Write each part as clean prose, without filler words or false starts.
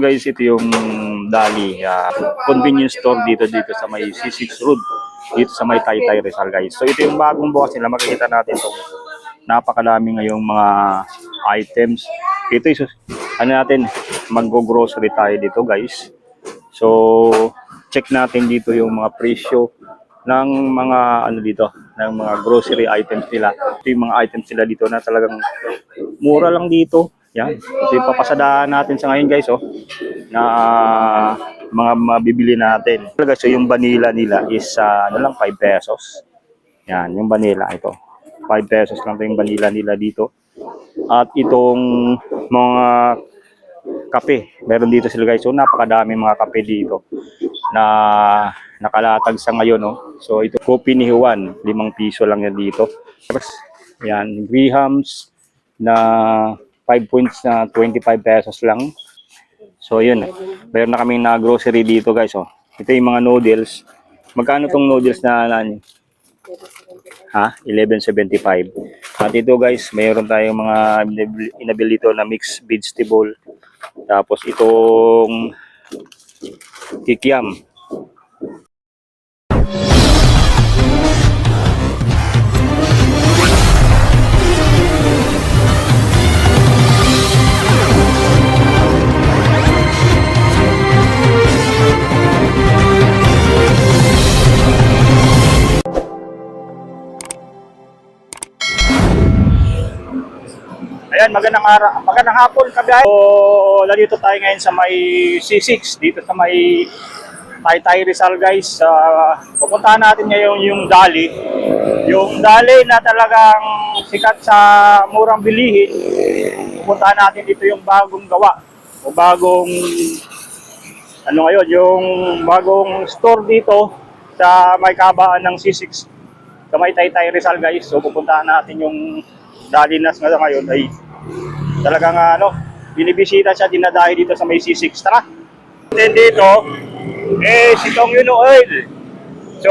Guys, ito yung Dali convenience store dito sa may C6 Road, dito sa may Taytay Rizal guys. So ito yung bagong bukas nila, makikita natin itong napakadami ngayong mga items. Ito yung ano natin, mag-grocery tayo dito guys. So check natin dito yung mga presyo ng mga ano dito, ng mga grocery items nila. Ito yung mga items nila dito na talagang mura lang dito. Yan. Ito yung papasadaan natin sa ngayon guys, oh, na mga mabibili natin. So yung vanilla nila is ano lang, 5 pesos. Yan, yung vanilla ito. 5 pesos lang ito yung vanilla nila dito. At itong mga kape, meron dito sila guys. So napakadami mga kape dito na nakalatag sa ngayon, no. So ito kopi ni Juan, 5 piso lang yan dito. Yan, grahams na 5 points na 25 pesos lang. So yun, meron na kaming na grocery dito guys, oh. Ito yung mga noodles. Magkano tong noodles na ano? Ha? 11.75. At ito guys, mayroon tayong mga inabili dito na mixed vegetable. Tapos itong kikiam. Ayan, magandang hapon kagaya. So, nandito tayo ngayon sa may C6, dito sa may Taytay Rizal guys. Pupuntahan natin ngayon yung Dali. Yung Dali na talagang sikat sa murang bilihin. Pupuntahan natin dito yung bagong gawa. O bagong, ano ngayon, yung bagong store dito sa may kabaan ng C6. Sa may Taytay Rizal guys. So pupuntahan natin yung Dali na ngayon ay talagang binibisita siya, dinadayo dito sa may C6. Tara! Then dito, sitong Uni Oil. So,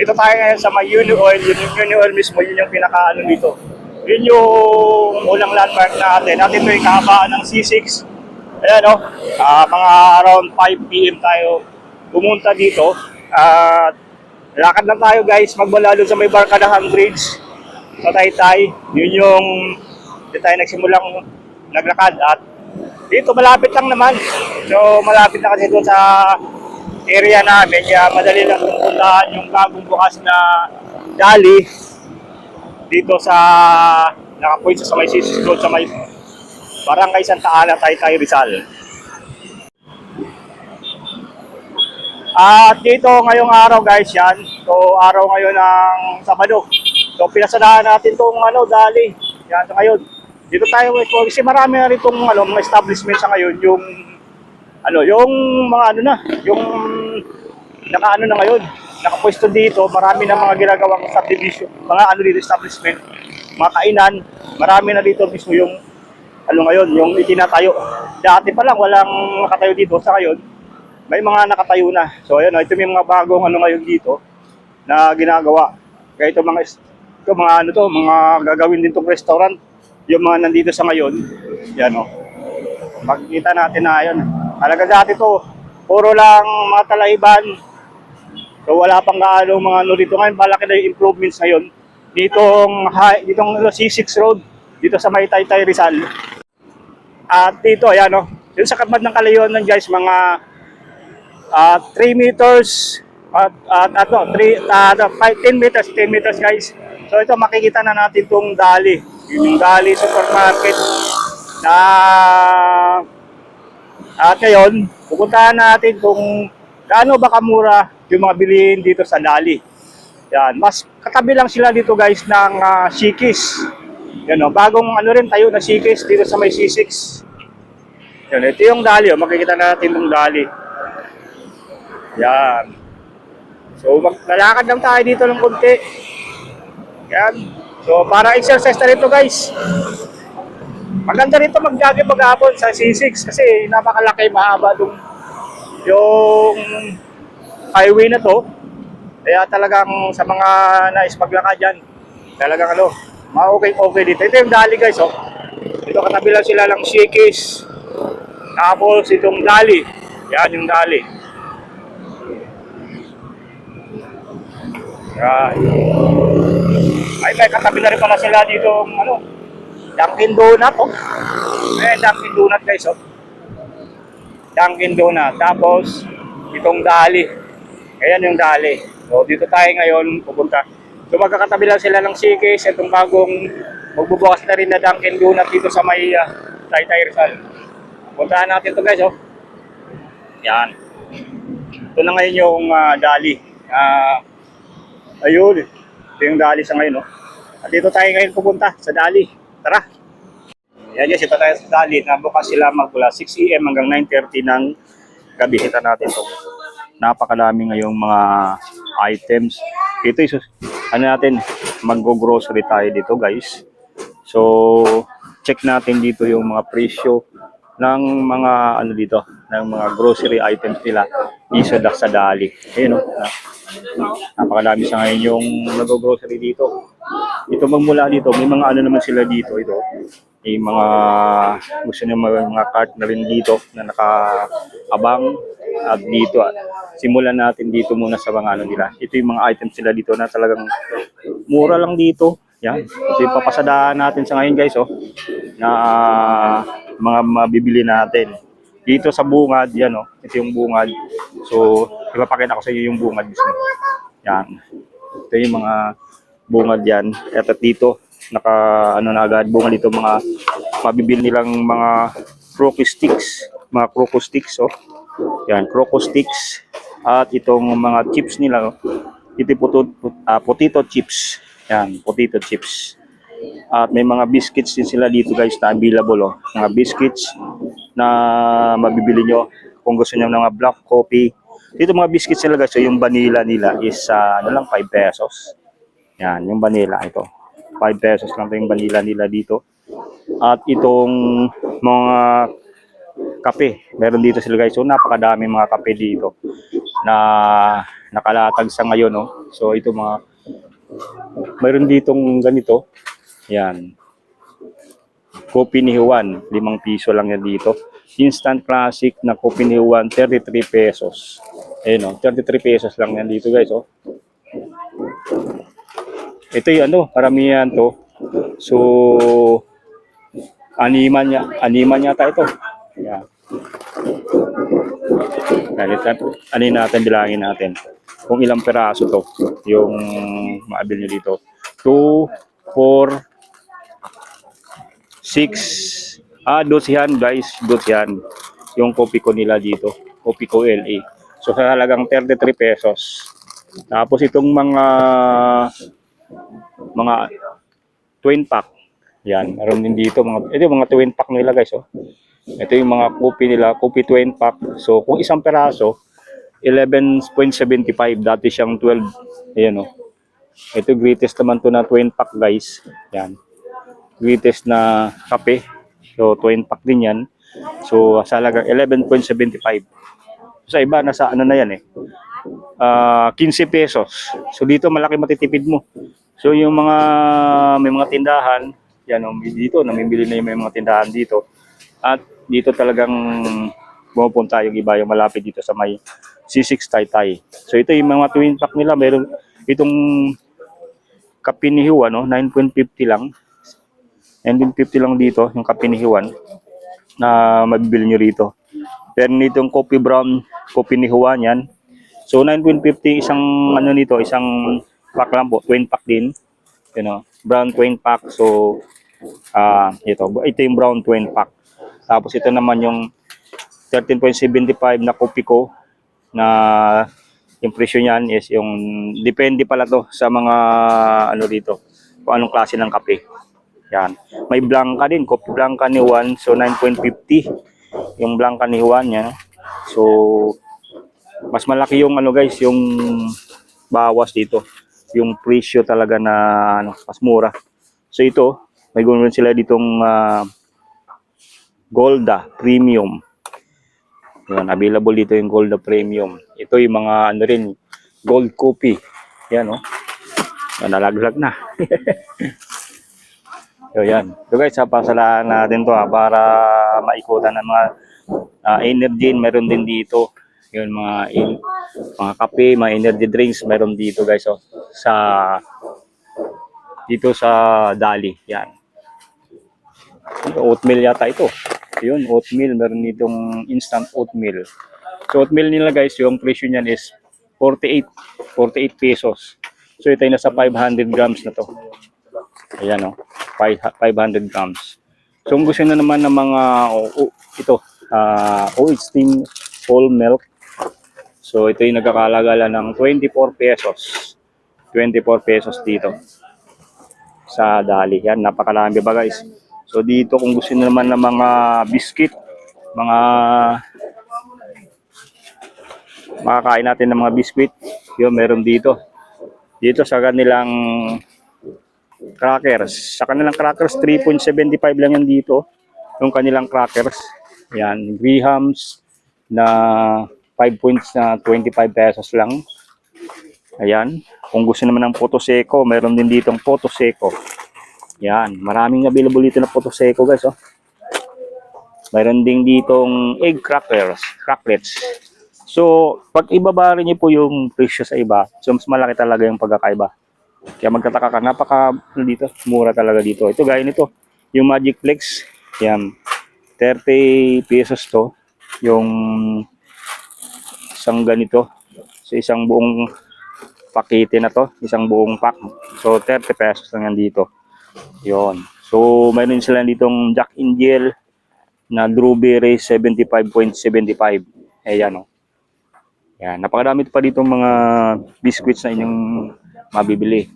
ito tayo ngayon sa may Uni Oil. Yung Uni Oil mismo, yun yung pinaka-ano dito. Yun yung unang landmark natin. At ito yung kahabaan ng C6. Ayan, mga around 5 PM tayo pumunta dito. At lakad lang tayo guys, magmula doon sa may Barkadahan Bridge sa Taytay. Yun yung dito tayo nagsimulang naglakad at dito malapit lang naman. So malapit na kasi doon sa area namin, kaya madali lang pupuntahan yung bagong bukas na Dali dito sa nakapoint sa may C6 Road sa may Barangay Santa Ana, Taytay Rizal. At dito ngayong araw guys, yan. So araw ngayon ng Sabado. So pinasadahan natin tong Dali. Yan sa ngayon. Dito tayo kasi marami na rin itong mga establishment sa ngayon, yung yung mga yung nakaano na ngayon, nakapwesto dito, marami na mga ginagawang subdivision, mga dito establishment, mga kainan, marami na dito mismo yung ngayon, yung itinatayo. Dati pa lang walang nakatayo dito, sa ngayon may mga nakatayo na. So ayun, ito yung mga bagong ngayon dito na ginagawa. Kaya ito mga mga gagawin din tong restaurant. Yung mga nandito sa ngayon, yan makikita natin na yun. Talaga dati to, puro lang mga talaiban. So wala pang gaano mga dito ngayon, malaki na yung improvements ngayon. Ditong C6 Road, dito sa may Taytay Rizal. At dito, ayan yun sa kabad ng kalayuan ng guys, mga 3 meters at 10 meters guys. So ito makikita na natin tong Dali. Yung Dali Supermarket na at ngayon pupuntahan natin kung gaano ba kamura yung mga bilihin dito sa Dali. Yan, mas katabi lang sila dito guys ng Shikis. Yan bagong rin tayo na Shikis dito sa may C6. Yan, ito yung Dali, makikita natin yung Dali. Yan. So maglalakad lang tayo dito ng konti. Yan. So, para exercise na rito guys. Maganda rito mag-jogging maghapon sa C6 kasi napakalaki, mahaba yung highway na to. Kaya talagang sa mga nais maglakad dyan, talagang okay dito. Ito yung Dali guys, Ito katabi lang sila ng Shikis. Tapos itong dali. Yan yung dali. Yan. Ay, may katabi na rin pala sila dito, ano, Dunkin Donut, oh. Dunkin Donut, guys, oh. Dunkin Donut. Tapos, itong dali. Ayan yung dali. So, dito tayo ngayon pupunta. So, magkakatabi lang sila ng Sikis. Itong bagong magbubukas na rin na Dunkin Donut dito sa may Taytay Rizal. Puntahan natin ito, guys, oh. Yan. Ito na ngayon yung dali. Ayun. Ito yung dali sa ngayon, oh. At dito tayo ngayon pupunta sa dali. Tara. Yan, guys, ito tayo sa dali. Nabukas sila magmula 6 AM hanggang 9:30 ng gabi. Kita natin ito. Napakadami ngayong mga items. Ito is, ano natin, mag-grocery tayo dito, guys. So, check natin dito yung mga presyo ng mga ano dito, ng mga grocery items nila isa sa dali. Ayun, no? Napakadami sa ngayon yung nag-grocery dito. Ito magmula dito, may mga ano naman sila dito, ito. May mga gusto niyo mga cart na rin dito na nakaabang at dito. Simulan natin dito muna sa mga ano nila. Ito yung mga items sila dito na talagang mura lang dito. Yan. Ito yung papasadahan natin sa ngayon, guys, oh, na mga mabibili natin. Dito sa bungad, yan, oh. Ito yung bungad. So, ipapakita ko sa iyo yung bungad mismo. Yan. Ito yung mga bungad yan. At dito, ano na agad, bungad dito mga mabibili nilang mga croco sticks. Mga croco sticks, oh. Yan, croco sticks. At itong mga chips nila, oh. Ito potato chips. Yan, potato chips. At may mga biscuits din sila dito, guys, na available, oh. Mga biscuits na mabibili nyo kung gusto nyo ng mga black coffee. Dito mga biscuits nila, guys, so yung vanilla nila is ano lang, 5 pesos. Yan, yung vanilla ito. 5 pesos lang yung vanilla nila dito. At itong mga kape, meron dito sila, guys. So napakadami mga kape dito na nakalatag sa ngayon, no. So ito mga mayroon ditong ganito. Yan. Kopi ni Juan, 5 piso lang yan dito. Instant classic na kopi ni Juan, 33 pesos. Ayun, oh, 33 pesos lang yan dito, guys, oh. Ito yung ano, karamihan to. So, animan yata ito. Yan. Anin natin, bilangin natin kung ilang peraso to yung maabil nyo dito. 2, 4, 6, dosihan, guys, dosihan yung kopi ko nila dito, kopi ko LA. So sa halagang 33 pesos. Tapos itong mga twin pack, yan, meron din dito ito mga twin pack nila, guys, oh. Ito yung mga kopi nila, kopi twin pack. So kung isang peraso 11.75, dati siyang 12. Ayan, oh. Ito greatest naman to na twin pack, guys. Yan. Greatest na kape. So twin pack din yan. So sa halagang 11.75. Sa iba nasa ano na yan, 15 pesos. So dito malaki matitipid mo. So yung mga may mga tindahan, yan, dito namimili na yung may mga tindahan dito. At dito talagang pumupunta yung iba, yung malapit dito sa may C6 Taytay. So ito yung mga twin pack nila, meron itong kape ni Juan, 9.50 lang. 9.50 lang dito yung kape ni Juan na mabibili nyo rito. Pero nitong coffee brown, coffee ni Juan yan. So 9.50 isang ano nito, isang pack lang po, twin pack din. Brown twin pack. So ito yung brown twin pack. Tapos ito naman yung 13.75 na kopi ko na yung presyo niyan is yung depende pala to sa mga ano dito kung anong klase ng kape. Yan. May blanca din, kopi blanca ni Juan, so 9.50 yung blanca ni Juan yan. So mas malaki yung ano, guys, yung bawas dito. Yung presyo talaga na ano, mas mura. So ito, may ganoon sila ditong Golda Premium. Yan, available dito yung Golda Premium. Ito yung mga ano rin, gold coffee. Yan, oh. Nalaglag na. So yan. So guys, pasalaan natin to para maikutan ng mga Energy, meron din dito. Yun, mga kape, mga energy drinks, meron dito guys. Oh, dito sa Dali. Yan. Oatmeal yata ito. Yun, oatmeal. Meron ditong instant oatmeal. So, oatmeal nila guys, yung presyo niyan is 48 pesos. So, ito ay nasa 500 grams na to. Ayan o, 500 grams. So, kung gusto na naman ng mga, OH whole milk. So, ito yung nagkakalagala ng 24 pesos. 24 pesos dito sa Dali. Yan, napakarami ba guys? So, dito kung gusto na naman ng mga biscuit, mga makakain natin ng mga biscuit, yun, meron dito. Dito sa kanilang crackers. Sa kanilang crackers, 3.75 lang yan dito. Yung kanilang crackers. Yan, Grahams na 5.25 pesos lang. Ayan. Kung gusto naman ng Puto Seco, meron din ditong Puto Seco. Yan, maraming available dito na Puto Seco guys. Oh. Meron din ditong egg cracklets. So, pag ibaba rin niyo po yung presyo sa iba, so mas malaki talaga yung pagkakaiba. Kaya magtataka ka, dito, mura talaga dito. Ito gaya nito, yung Magic Flex, yan, 30 pesos to, yung isang ganito, so isang buong pakete na to, isang buong pack. So 30 pesos lang yan dito. Yon. So mayroon sila ditong Jack in Gel na Strawberry 75.75. Ayan oh. Yan, napakadami pa dito mga biscuits na inyong mabibili.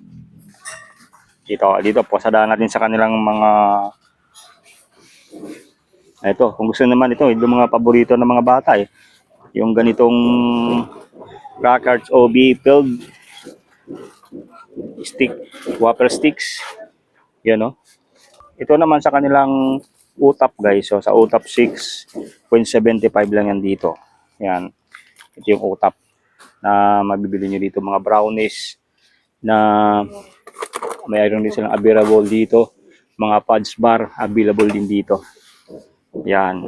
Dito posadaan natin sa kanilang mga ito, kung gusto naman ito, yung mga paborito ng mga bata eh. Yung ganitong crackers OB filled stick, wafer sticks. Yan no. Ito naman sa kanilang utap guys. So sa utap 6.75 lang yan dito. Yan. Ito yung utap na mabibili nyo dito. Mga brownies na mayroon din silang available dito. Mga fudge bar available din dito. Yan.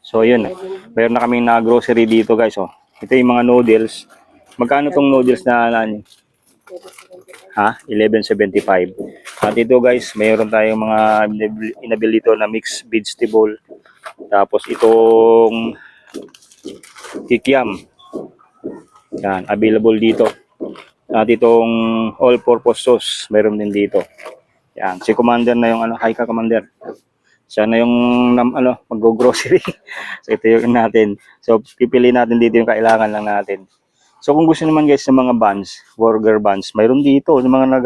So yun. Mayroon na kaming na grocery dito guys. Oh. Ito yung mga noodles. Magkano tong noodles na ano? Ha? 11.75. At ito guys, mayroon tayong mga inabili dito na mixed vegetable. Tapos itong kikiam. Yan, available dito. At itong all-purpose sauce, mayroon din dito. Yan, si Commander na yung ano, hi ka Commander. Siya na yung mag-grocery. So ito yung natin. So pipili natin dito yung kailangan lang natin. So kung gusto naman guys ng mga buns, burger buns, mayroon dito ng mga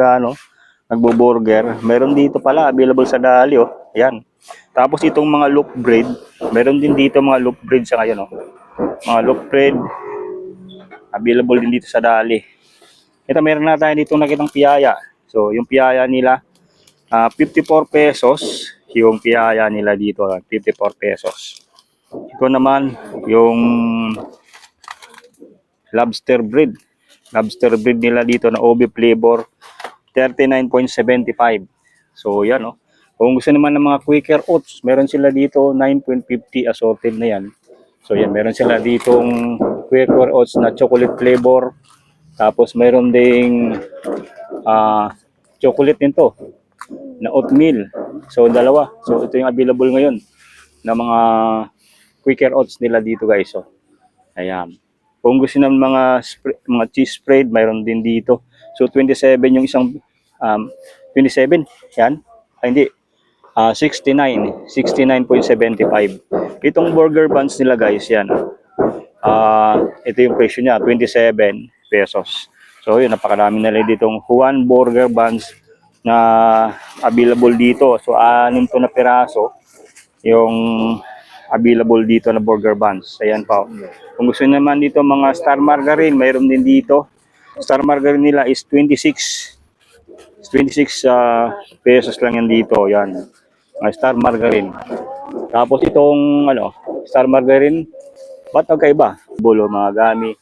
nagbo-burger, mayroon dito pala available sa Dali oh. Ayan. Tapos itong mga loaf bread, mayroon din dito mga loaf bread sa ngayon oh. Mga loaf bread available din dito sa Dali. Ito meron na tayo dito nakitang piyaya. So yung piyaya nila 54 pesos, yung piyaya nila dito 54 pesos. Ito naman yung lobster bread. Lobster bread nila dito na OB flavor 39.75. So yan oh. Kung gusto naman ng mga Quaker Oats, meron sila dito 9.50 assorted na yan. So yan, meron sila ditong Quaker Oats na chocolate flavor. Tapos meron ding chocolate nito na oatmeal. So dalawa. So ito yung available ngayon na mga Quaker Oats nila dito guys. So ayan. Kung gusto ng mga cheese spread, mayroon din dito. So 27 yung isang 27 yan. Hindi. 69, 69.75. Itong burger buns nila guys, yan. Ito yung presyo niya, 27 pesos. So yun, napakarami na rin ditong Juan burger buns na available dito. So 6 to na piraso yung available dito na burger buns. Ayan pa. Kung gusto naman dito mga Star Margarine, mayroon din dito. Star Margarine nila is 26 pesos lang yan dito. Yan. Mga Star Margarine. Tapos itong Star Margarine, ba't magkaiba? Bolo mga gami.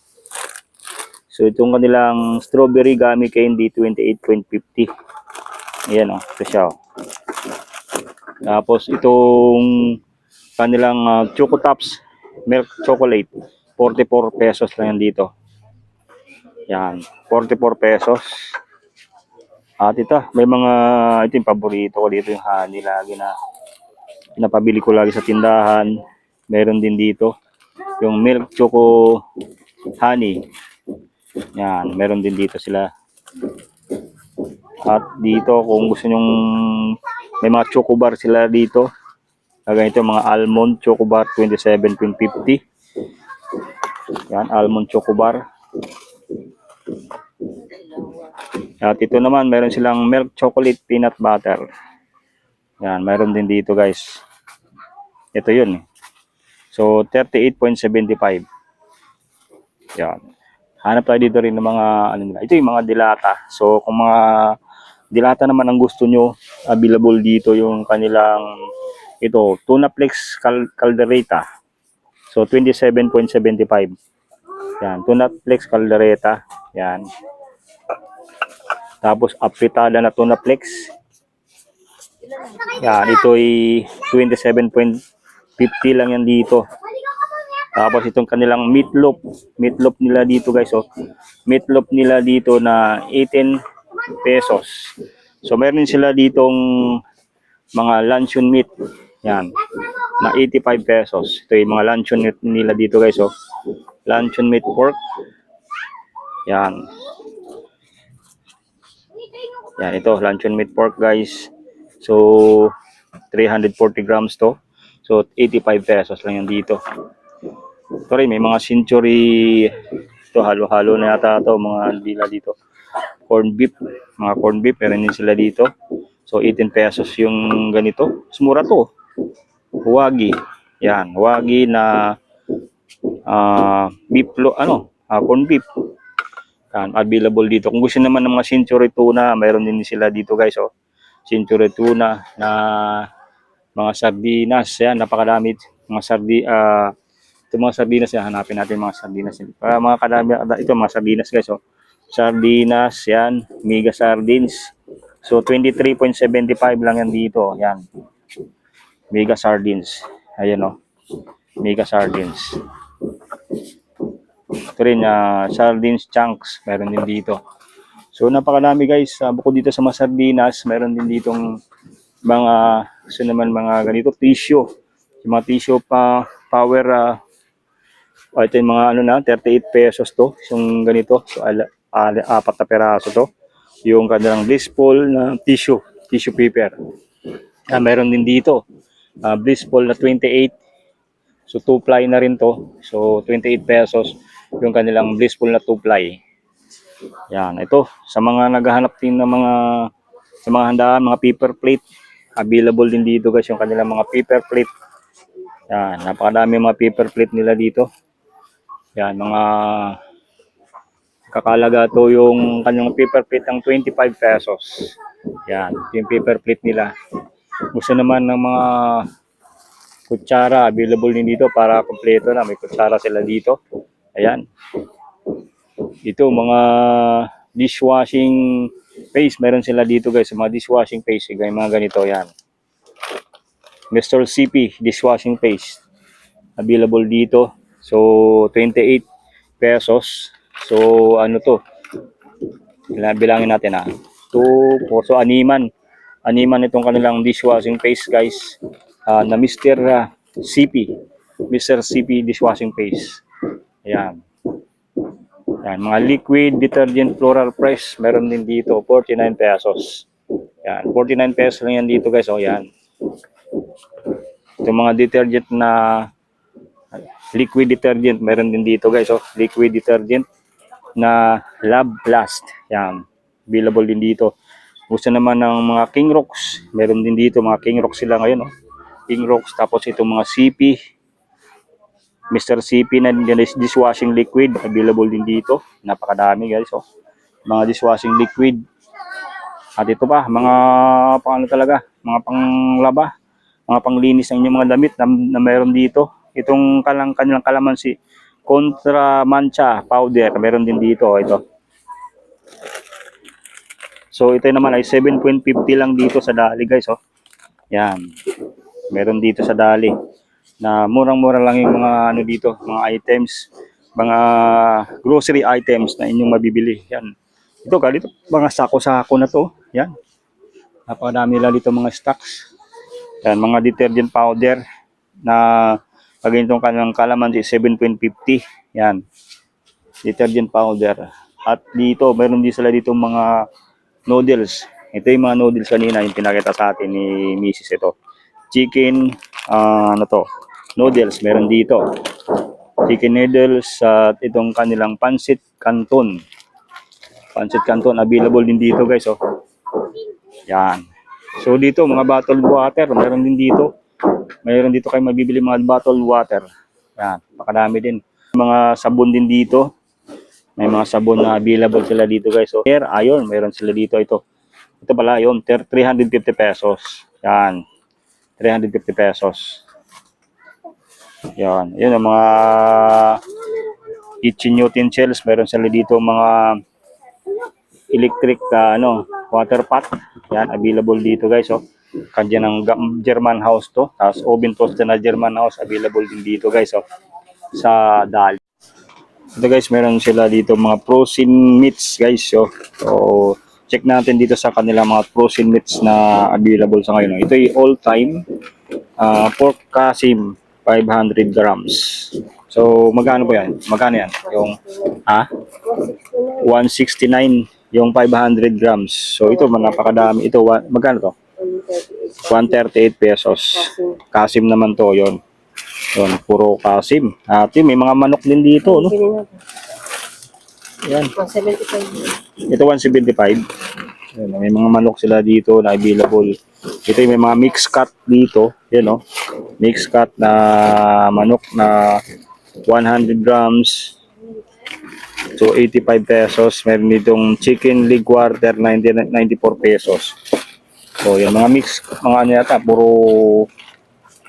So itong kanilang strawberry gummy candy 28.50. Ayan ito siya. Tapos itong Kanilang Choco Tops milk chocolate. 44 pesos lang yan dito. Yan, 44 pesos. At ito, may mga, ito yung paborito ko dito, yung honey lagi na napabili ko lagi sa tindahan. Meron din dito, yung milk choco honey. Yan, meron din dito sila. At dito, kung gusto nyong, may mga choco bar sila dito. Ganito, mga almond choco bar, 27.50. Yan, almond choco bar. At ito naman, meron silang milk chocolate peanut butter. Yan, meron din dito guys. Ito yun. So, 38.75. Yan. Hanap tayo dito rin ng mga, ano nila. Ito yung mga dilata. So, kung mga dilata naman ang gusto nyo, available dito yung kanilang, ito, tuna flakes caldereta. So, 27.75. Yan, tuna flakes caldereta. Yan. Tapos apritada na tuna flakes. Yan, ito ay 27.50 lang yan dito. Tapos itong kanilang meatloaf. Meatloaf nila dito guys. Oh. Meatloaf nila dito na 18 pesos. So meron sila ditong mga luncheon meat. Yan. Na 85 pesos. Ito yung mga luncheon meat nila dito guys. Oh. Luncheon meat pork. Yan. Yan, ito, luncheon meat pork guys. So, 340 grams to. So, 85 pesos lang yan dito. Ito rin, may mga century. Ito, halo-halo na yata ito, mga dila dito. Corn beef, mga corn beef, meron din sila dito. So, 18 pesos yung ganito. Mura to. Wagi. Yan, wagi na beef, corn beef. Available dito. Kung gusto naman ng mga century tuna, mayroon din sila dito guys. Oh. Century tuna na mga sardinas. Yan, napakadami. Ito mga sardinas. Yan, hanapin natin mga sardinas. Para mga kadami, ito mga sardinas guys. Oh. Sardinas, yan. Mega sardines. So, 23.75 lang yan dito. Yan. Mega sardines. Ayan o. Oh. Mega sardines. Ito rin, sardines chunks, meron din dito. So, napakadami guys. Bukod dito sa mga sardinas, meron din ditong mga, mga ganito, tissue. Yung mga tissue power, ito yung mga 38 pesos to. Yung ganito, so, 4 na peraso to. Yung kanilang blissful na tissue paper. Meron din dito, blissful na 28. So, 2-ply na rin to. So, 28 pesos. Yung kanilang blissful na 2-ply. Yan, ito sa mga naghahanap din ng sa mga handaan, mga paper plate, available din dito guys yung kanilang mga paper plate. Yan, napakadami mga paper plate nila dito. Yan, mga kakalaga to yung kanilang paper plate ng 25 pesos. Yan, yung paper plate nila. Gusto naman ng mga kutsara, available din dito para kompleto na, may kutsara sila dito. Ayan. Ito, mga dishwashing paste. Meron sila dito guys. Mga dishwashing paste. Mga ganito. Yan. Mr. CP dishwashing paste. Available dito. So, 28 pesos. So, ano to? Bilangin natin 2, 4. So, animan. Animan itong kanilang dishwashing paste guys. Na Mr. CP. Mr. CP dishwashing paste. Ayan. Yan, mga liquid detergent floral press, meron din dito, 49 pesos. Yan, 49 pesos lang yan dito guys. O yan. Ito mga detergent na liquid detergent, meron din dito guys. O, liquid detergent na Lab Blast. Yan, available din dito. Gusto naman ng mga King Rocks, meron din dito, mga King Rocks sila ngayon. O. King Rocks, tapos itong mga CP. Mr. CP na dishwashing liquid, available din dito. Napakadami guys. Oh. Mga dishwashing liquid. At ito pa, mga talaga, mga panglaba, mga panglinis ng inyong mga damit na meron dito. Itong kanilang kalamansi, Contra Mancha powder, meron din dito. Ito. So ito naman ay 7.50 lang dito sa dali guys. Oh. Yan. Meron dito sa dali. na murang-mura lang yung mga ano dito, mga items, mga grocery items na inyong mabibili. Yan. Ito dito, mga sako-sako na to. Yan. Napakadami nila dito mga stocks. Yan, mga detergent powder na pag itong kanilang kalamansi 7.50. Yan. Detergent powder. At dito, meron din sila dito mga noodles. Ito yung mga noodles kanina, yung pinakita sa atin ni Mrs. Ito. Chicken, ano to, noodles, meron dito. Chicken noodles at itong kanilang pancit canton. Pancit canton, available din dito guys, oh. Yan. So dito, mga bottled water, meron din dito. Meron dito kayo mabibili mga bottled water. Yan, pakadami din. Mga sabon din dito. May mga sabon na available sila dito guys. So, hair iron, meron sila dito ito. Ito pala yun, 350 pesos. Yan. 350 pesos. Yan. Yun ang mga kitchen utensils. Meron sila dito mga electric water pot. Yan, available dito guys. Oh. Kandiyan ng German house to. Tapos oven toaster na German house. Available din dito guys. Oh. Sa Dali. Ito guys, meron sila dito mga frozen meats guys. So check natin dito sa kanila mga frozen meats na available sa ngayon. Ito yung all time pork kasim 500 grams. So magkano po yan? Magkano yan? Yung 169 yung 500 grams. So ito napakadami. Ito magkano to? 138 pesos. Kasim naman to yon. Yun, puro kasim. At may mga manok din dito, no? Yan. 175. Ito 175. Yan, may mga manok sila dito na available. Ito may mga mixed cut dito. Yan, no? Mixed cut na manok na 100 grams. So, 85 pesos. Meron ditong chicken leg quarter, 94 pesos. So, yan, mga mixed, mga ano yata, puro...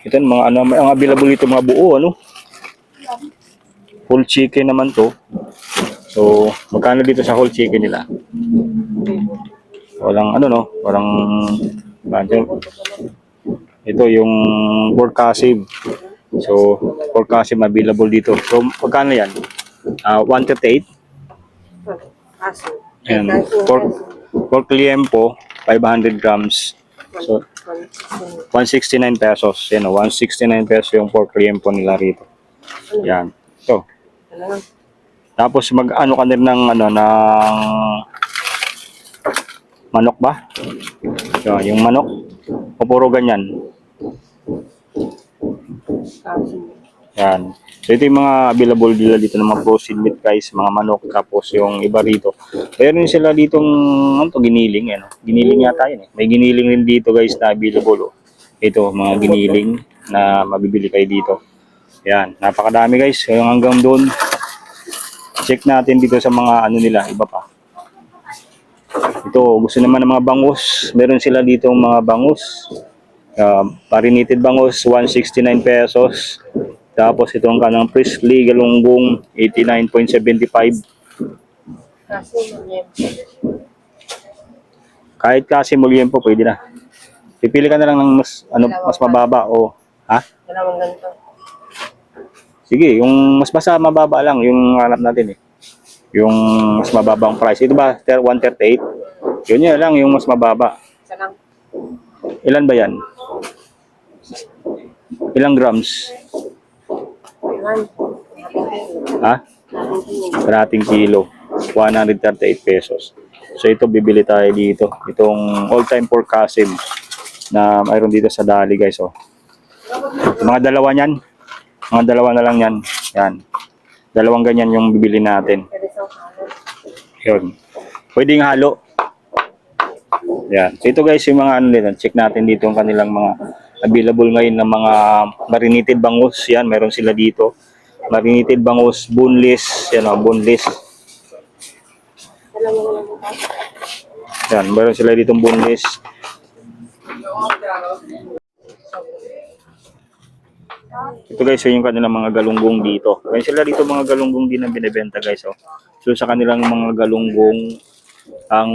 Ito mga ano, ang available dito mga buo, ano? Whole chicken naman to. So, magkano dito sa whole chicken nila? Walang ano no, walang ito yung pork kasim. So, pork kasim available dito. So, magkano yan? 138. And pork liempo 500 grams. So, 169 pesos. Yan, 169 pesos yung pork liempo nila rito. Yan. So, tapos mag-ano ka din ng manok ba? So, yung manok, o puro ganyan. Yan. So, ito yung mga available nila dito ng mga frozen meat guys, mga manok. Tapos yung iba rito. Meron sila ditong giniling. Yan, giniling yata yun. May giniling rin dito guys na available. Ito, mga giniling na mabibili kayo dito. Yan. Napakadami guys. Yung hanggang doon. Check natin dito sa mga ano nila. Iba pa. Ito, gusto naman ng mga bangus. Meron sila dito mga bangus. Marinated bangus, 169 pesos. Tapos itong kanang Priestley galunggong 89.75. Kahit kasi mulyempo pwede na. Pipili ka na lang ng mas mababa o Dalawang ganito. sige, yung mas mababa lang yung hanap natin eh. Yung mas mababang price. Ito ba 138? Yun lang yung mas mababa. Isa lang. Ilan ba yan? Ilang grams? Kalahating kilo. 138 pesos. So ito bibili tayo dito. Itong all-time pork kasim na mayroon dito sa Dali guys. Oh. Mga dalawa niyan. Mga dalawa na lang yan. Yan. Dalawang ganyan yung bibili natin. Yun. Pwedeng halo. Yan. So ito guys yung mga ano nila. Check natin dito yung kanilang mga available ngayon ng mga marinated bangus. Yan. Meron sila dito. Marinated bangus. Boneless. Yan o. Boneless. Yan. Meron sila dito boneless. Ito guys, yung kanilang mga galunggong dito. Kaya sila dito mga galunggong din ang binibenta guys. Oh. So sa kanilang mga galunggong, ang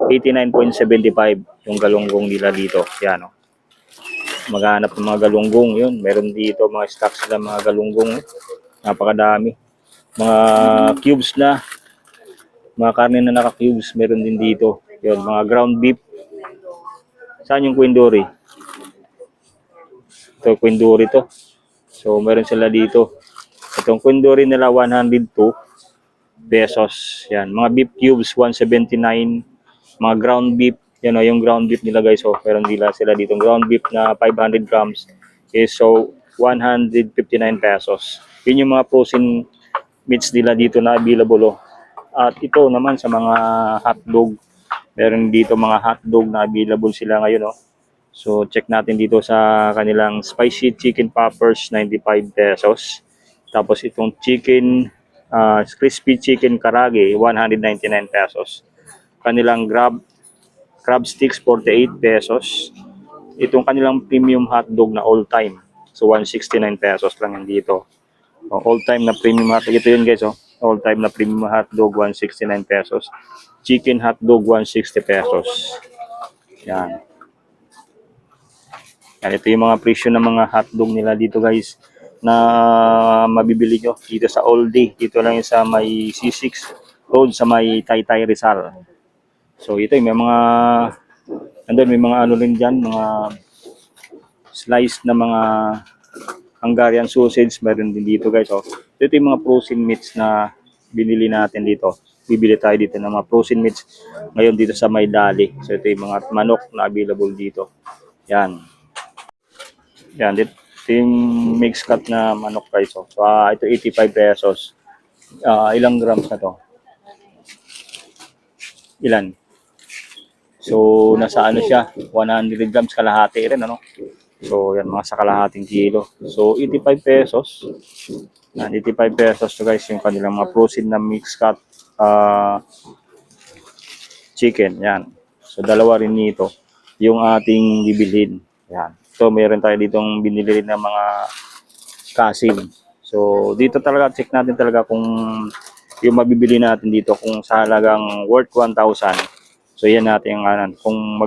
89.75 yung galunggong nila dito. Yan oh. maghanap ng mga galunggong. Yun, meron dito mga stocks na mga galunggong. Napakadami. Mga cubes na, mga karne na naka-cubes, meron din dito. Yun, mga ground beef. Saan yung Quindori? Ito, Quindori to. So, meron sila dito. Itong Quindori nila, 102 pesos. Yan, mga beef cubes, 179. Mga ground beef, yan o, yung ground beef nila guys. So, meron nila sila dito. Ground beef na 500 grams is so 159 pesos. Yun yung mga frozen meats nila dito na available. Oh. At ito naman sa mga hotdog. Meron dito mga hotdog na available sila ngayon. Oh. So, check natin dito sa kanilang spicy chicken poppers, 95 pesos. Tapos itong chicken, crispy chicken karage, 199 pesos. Kanilang crab sticks, 48 pesos. Itong kanilang premium hotdog na all time. So, 169 pesos lang yan dito. All time na premium hotdog. Ito yun guys. All time na premium hotdog, 169 pesos. Chicken hotdog, 160 pesos. Yan. Yan, ito yung mga presyo ng mga hotdog nila dito guys na mabibili nyo dito sa Oldie. Dito lang yung sa may C6 Road sa may Taytay Rizal. So ito yung may mga andun, may mga ano rin dyan, mga slice na mga Hungarian sausage, meron din dito guys. Ito yung mga frozen meats na binili natin dito. Bibili tayo dito ng mga frozen meats ngayon dito sa may Dali. So ito yung mga manok na available dito. Yan. Yan, ito yung mixed cut na manok guys. So, ito 85 pesos. Ilang grams na to? Ilan? So, nasa ano siya? 100 grams kalahati rin, ano? So, yan, mga sa kalahating kilo. So, 85 pesos. Yan, 85 pesos to guys, yung kanilang mga frozen na mixed cut chicken. Yan. So, dalawa rin nito yung ating bibilhin. Yan. So, meron tayo ditong binili rin ng mga kasim. So, dito talaga, check natin talaga kung yung mabibili natin dito kung sa halagang worth 1,000. So, yan natin yung anan. Kung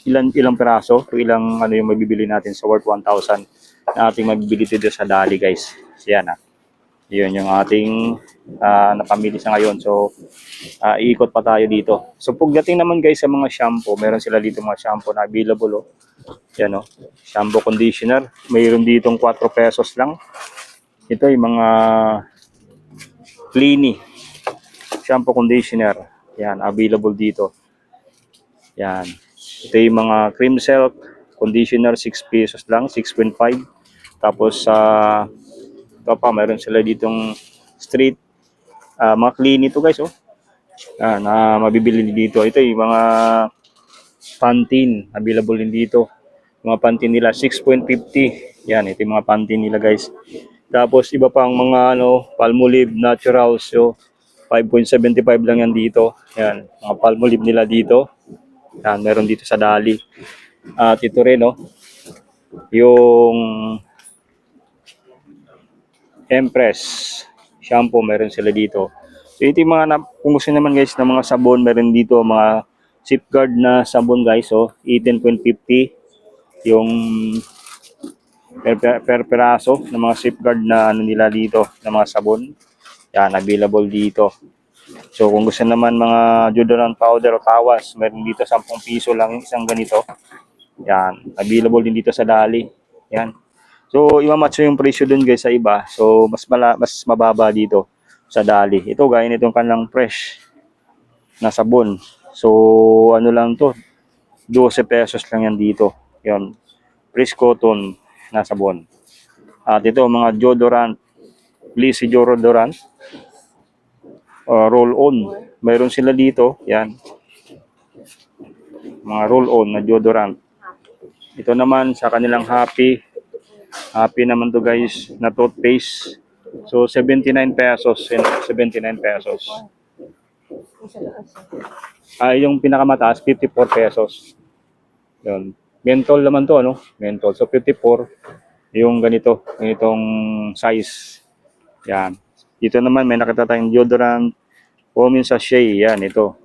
ilang piraso, o ilang ano yung mabibili natin sa worth 1,000 na ating mabibili dito sa Dali, guys. So, yan yun yung ating napamili sa ngayon. So, iikot pa tayo dito. So, pagdating naman guys sa mga shampoo, meron sila dito mga shampoo na available. Yan shampoo conditioner. Mayroon ditong 4 pesos lang. Ito yung mga Clinique shampoo conditioner. Yan, available dito. Yan. Ito yung mga cream silk conditioner, 6 pesos lang, 6.5. Tapos ito pa, mayroon sila ditong street mga Clinique ito guys. Na mabibili dito. Ito yung mga Pantene, available din dito. Mga Pantene nila 6.50. Yan, ito yung mga Pantene nila guys. Tapos iba pang mga Palmolive Naturals, so 5.75 lang yan dito. Yan, mga Palmolive nila dito. Yan, meron dito sa Dali. At ito rin yung Empress shampoo, meron sila dito. So ito yung mga kung gusto naman guys ng mga sabon, meron dito mga Safeguard na sabon guys. 18.50 yung per peraso ng mga Safeguard na ano nila dito, ng mga sabon. Yan, available dito. So kung gusto naman mga deodorant powder o tawas, meron dito 10 piso lang yung isang ganito. Yan, available din dito sa Dali. Yan. So imamatch yung presyo dun guys sa iba. So mas mababa dito sa Dali. Ito gaya nitong kanilang fresh na sabon. So ano lang to, 12 pesos lang yan dito. Yan, fresh cotton na sabon. At ito mga deodorant, Blissy deodorant, roll on. Mayroon sila dito, yan. Mga roll on na deodorant. Ito naman sa kanilang Happy naman to guys na toothpaste. So 79 pesos, 79 pesos. Yung pinakamataas 54 pesos. Yun. Mentol naman to, Mentol. So 54 yung ganitong size. Yan. Dito naman may nakita tayong deodorant Women's Sachet. Yan, ito.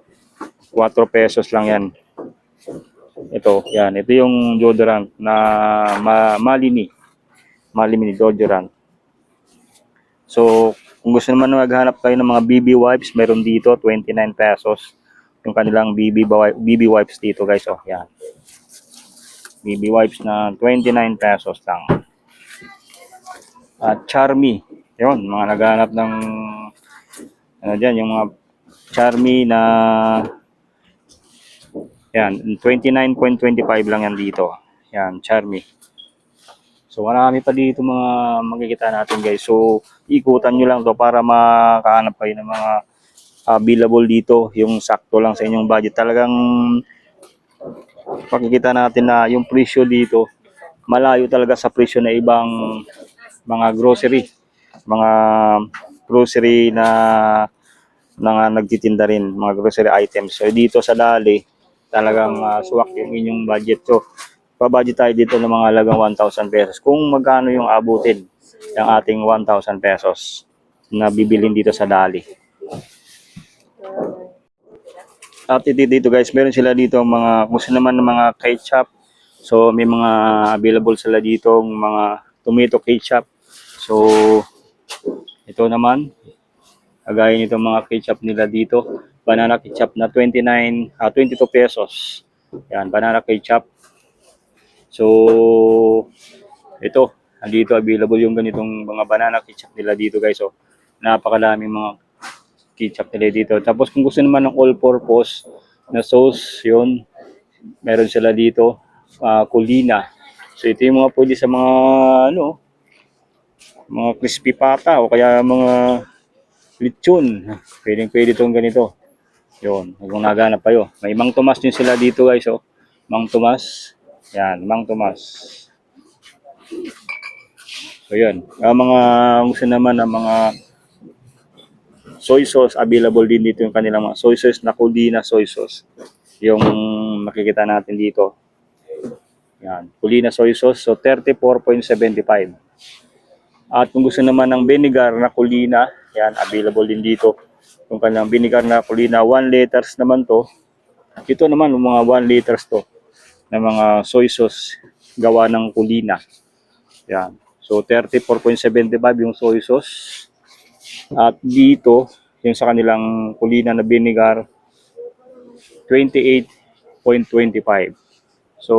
4 pesos lang yan. Ito, yan. Ito yung deodorant na Malini. Malini deodorant. So, kung gusto naman maghanap kayo ng mga BB wipes, meron dito 29 pesos. Yung kanilang BB wipes dito, guys. Oh, yan. BB wipes na 29 pesos lang. At Charmy. Yun, mga naghanap ng ano dyan, yung mga Charmy na yan, 29.25 lang yan dito. Yan, Charmy. So marami pa dito mga makikita natin, guys. So ikutan nyo lang to para makahanap kayo ng mga available dito, yung sakto lang sa inyong budget. Talagang pakikita natin na yung presyo dito malayo talaga sa presyo na ibang mga grocery na nagtitinda rin, mga grocery items. So dito sa Dali, talagang suwak yung inyong budget. So pa-budget tayo dito ng mga halagang 1,000 pesos. Kung magkano yung abutin ng ating 1,000 pesos na bibilin dito sa Dali. At dito guys, meron sila dito mga, gusto naman ng mga ketchup. So may mga available sila dito, mga tomato ketchup. So ito naman, kagaya nito mga ketchup nila dito, banana ketchup na 22 pesos. Yan, banana ketchup. So ito, andito available yung ganitong mga banana ketchup nila dito, guys. So napakaraming mga ketchup nila dito. Tapos kung gusto naman ng all-purpose na sauce, yun, meron sila dito, Kulina. So ito yung mga pwede sa mga mga crispy pata o kaya mga lechon. Pwede itong ganito. Yun, kung naganap pa yun. May Mang Tomas din sila dito, guys. Oh. Mang Tomas. Yan, Mang Tomas. So yun, mga gusto naman ng mga soy sauce, available din dito yung kanilang mga soy sauce na Kulina soy sauce. Yung makikita natin dito. Yan, Kulina soy sauce, so 34.75. At kung gusto naman ng vinegar na Kulina, yan, available din dito. Yung kanilang vinegar na Kulina, 1 liters naman to. Ito naman, mga 1 liters to na mga soy sauce gawa ng Kulina. Yan. So 34.75 yung soy sauce. At dito, yung sa kanilang Kulina na vinegar, 28.25. So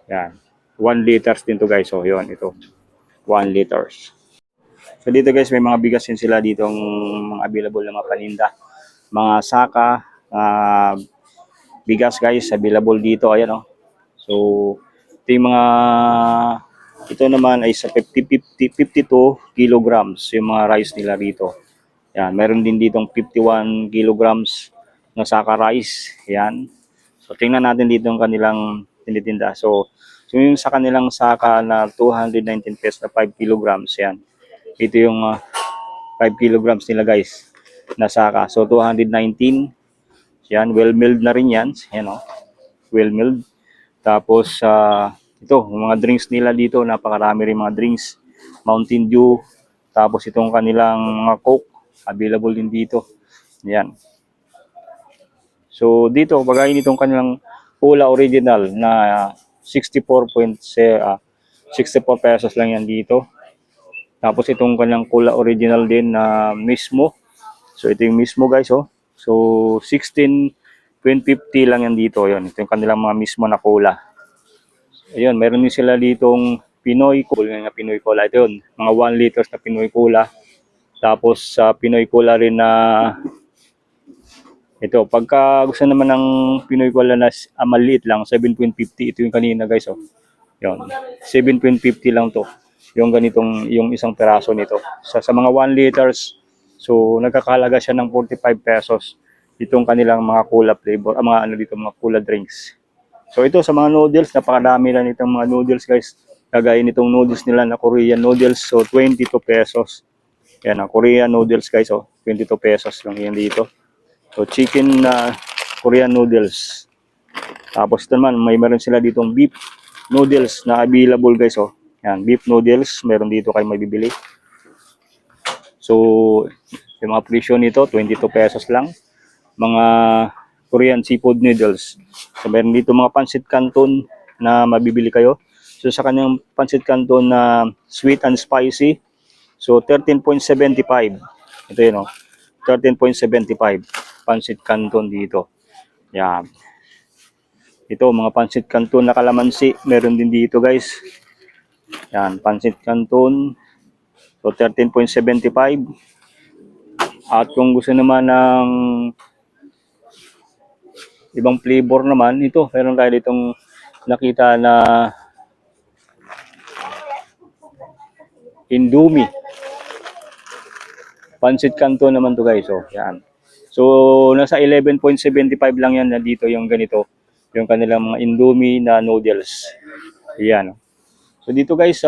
yan. 1 liters din to, guys. So yun, ito. 1 liters. So dito, guys, may mga bigas din sila dito, mga available na mga paninda. Mga saka, bigas, guys, available dito. Ayan, oh. So ito yung mga, ito naman ay sa 52 kilograms yung mga rice nila dito. Yan, meron din ditong 51 kilograms na saka rice. Yan. So tingnan natin dito yung kanilang tinitinda. So yung sa kanilang saka na 219 pesos na 5 kilograms, yan. Ito yung 5 kilograms nila, guys, na saka. So 219. Yan, well-milled na rin yan. Yan, oh. Well-milled. Tapos ito, mga drinks nila dito, napakarami rin mga drinks. Mountain Dew. Tapos itong kanilang mga Coke, available din dito. Yan. So dito, bagay nitong kanilang Cola Original na 64 pesos lang yan dito. Tapos itong kanilang Cola Original din na mismo. So ito yung mismo, guys, oh. So 16.50 lang yan dito. Yun, ito yung kanilang mga mismo na cola. Ayun, meron din sila ditong Pinoy Cola, Pinoy Cola. Ito yun, mga 1 liters na Pinoy Cola. Tapos sa Pinoy Cola rin na ito, pagka gusto naman ng Pinoy Cola na maliit lang, 7.50. Ito yung kanina, guys, oh. Yun, 7.50 lang to. Yung ganitong, yung isang peraso nito. Sa mga 1 liters, so nagkakalaga siya ng 45 pesos. Itong kanilang mga cola flavor, mga ano dito, mga cola drinks. So ito sa mga noodles, napakadami lang itong mga noodles, guys. Kagaya nitong noodles nila na Korean noodles, so 22 pesos. Yan ang Korean noodles, guys, oh, 22 pesos lang yan dito. So chicken na Korean noodles. Tapos ito naman, meron sila ditong beef noodles na available, guys, oh. Yan, beef noodles, meron dito kayo mabibili. So yung mga presyo nito, 22 pesos lang. Mga Korean seafood noodles. So meron dito mga pancit canton na mabibili kayo. So sa kanyang pancit canton na sweet and spicy, so 13.75. Ito yun, oh. 13.75 pancit canton dito. Yan. Ito mga pancit canton na kalamansi, meron din dito guys. Yan, pancit canton. So 13.75. At kung gusto naman ng ibang flavor naman, ito, meron tayo ditong nakita na Indomie. Pancit canton naman to guys, oh, yan. So, nasa 11.75 lang yan na dito yung ganito, yung kanilang mga Indomie na noodles. Yan. So, dito guys,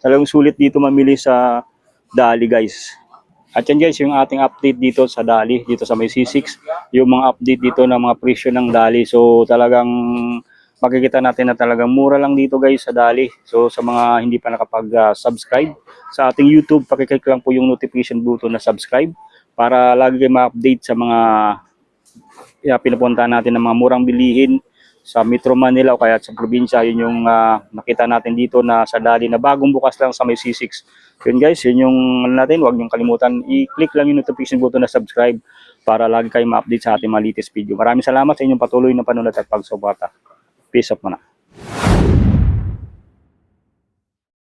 talagang sulit dito mamili sa Dali guys. At yan guys, yung ating update dito sa Dali, dito sa may C6, yung mga update dito ng mga presyo ng Dali. So talagang makikita natin na talagang mura lang dito guys sa Dali. So sa mga hindi pa nakapag-subscribe sa ating YouTube, pakiclick lang po yung notification button na subscribe para lagi kayo ma-update sa mga pinupuntahan natin ng mga murang bilihin sa Metro Manila o kaya sa probinsya. Yun yung nakita natin dito na sa Dali na bagong bukas lang sa may C6. Yun guys, yun yung natin. Huwag niyong kalimutan, i-click lang yung notification button na subscribe para lagi kayo ma-update sa ating mga latest video. Maraming salamat sa inyong patuloy na panonood at pagsuporta. Peace out muna.